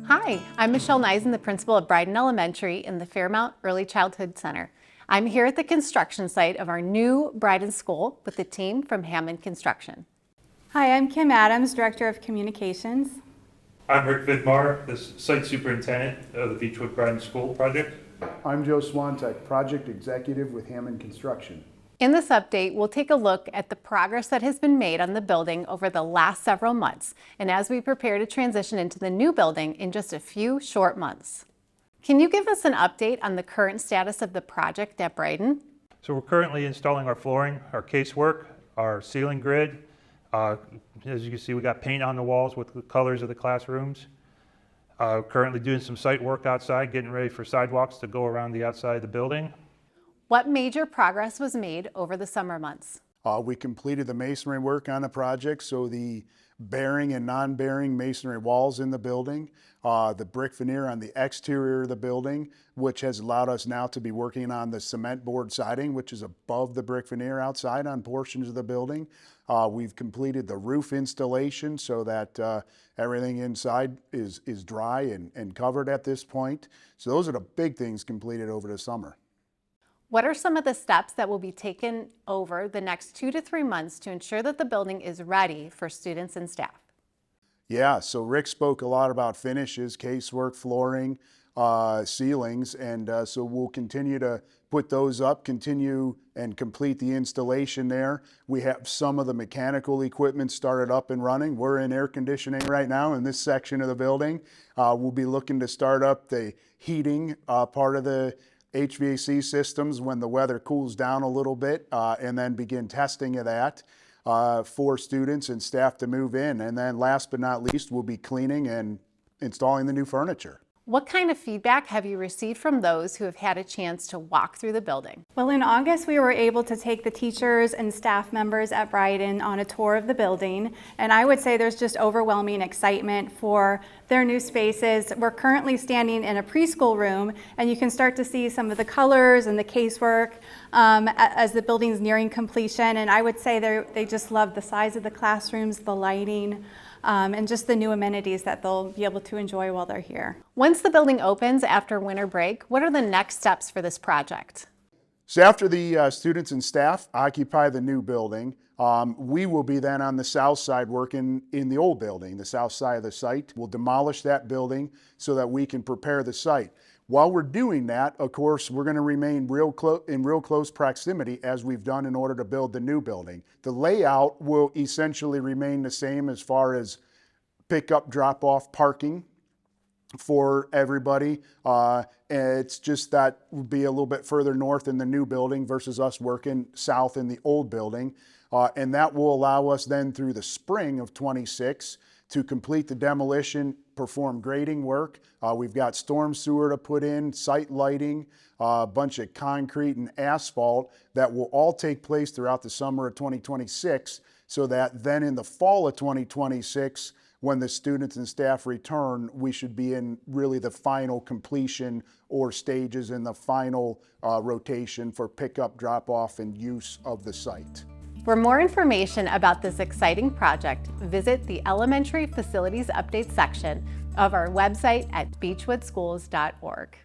Hi, I'm Michelle Nizen, the principal of Bryden Elementary in the Fairmount Early Childhood Center. I'm here at the construction site of our new Bryden School with the team from Hammond Construction. Hi, I'm Kim Adams, Director of Communications. I'm Rick Vidmar, the Site Superintendent of the Bryden School project. I'm Joe Swantek, Project Executive with Hammond Construction. In this update, we'll take a look at the progress that has been made on the building over the last several months, and as we prepare to transition into the new building in just a few short months. Can you give us an update on the current status of the project at Bryden? So we're currently installing our flooring, our casework, our ceiling grid. As you can see, we got paint on the walls with the colors of the classrooms. Currently doing some site work outside, getting ready for sidewalks to go around the outside of the building. What major progress was made over the summer months? We completed the masonry work on the project, so the bearing and non-bearing masonry walls in the building, the brick veneer on the exterior of the building, which has allowed us now to be working on the cement board siding, which is above the brick veneer outside on portions of the building. We've completed the roof installation so that everything inside is dry and covered at this point. So those are the big things completed over the summer. What are some of the steps that will be taken over the next 2 to 3 months to ensure that the building is ready for students and staff? Yeah, so Rick spoke a lot about finishes, casework, flooring, ceilings, and so we'll continue to put those up, continue and complete the installation there. We have some of the mechanical equipment started up and running. We're in air conditioning right now in this section of the building. We'll be looking to start up the heating part of the HVAC systems when the weather cools down a little bit, and then begin testing of that for students and staff to move in. And then last but not least, we'll be cleaning and installing the new furniture. What kind of feedback have you received from those who have had a chance to walk through the building? Well, in August, we were able to take the teachers and staff members at Bryden on a tour of the building, and I would say there's just overwhelming excitement for their new spaces. We're currently standing in a preschool room, and you can start to see some of the colors and the casework as the building's nearing completion, and I would say they just love the size of the classrooms, the lighting, and just the new amenities that they'll be able to enjoy while they're here. Once the building opens after winter break, what are the next steps for this project? So after the students and staff occupy the new building, we will be then on the south side working in the old building, the south side of the site. We'll demolish that building so that we can prepare the site. While we're doing that, of course, we're going to remain in real close proximity as we've done in order to build the new building. The layout will essentially remain the same as far as pick-up, drop-off parking for everybody. It's just that will be a little bit further north in the new building versus us working south in the old building. And that will allow us then through the spring of 26 to complete the demolition, perform grading work. We've got storm sewer to put in, site lighting, a bunch of concrete and asphalt that will all take place throughout the summer of 2026, so that then in the fall of 2026, when the students and staff return, we should be in really the final completion or stages in the final rotation for pickup, drop-off, and use of the site. For more information about this exciting project, visit the Elementary Facilities Update section of our website at beechwoodschools.org.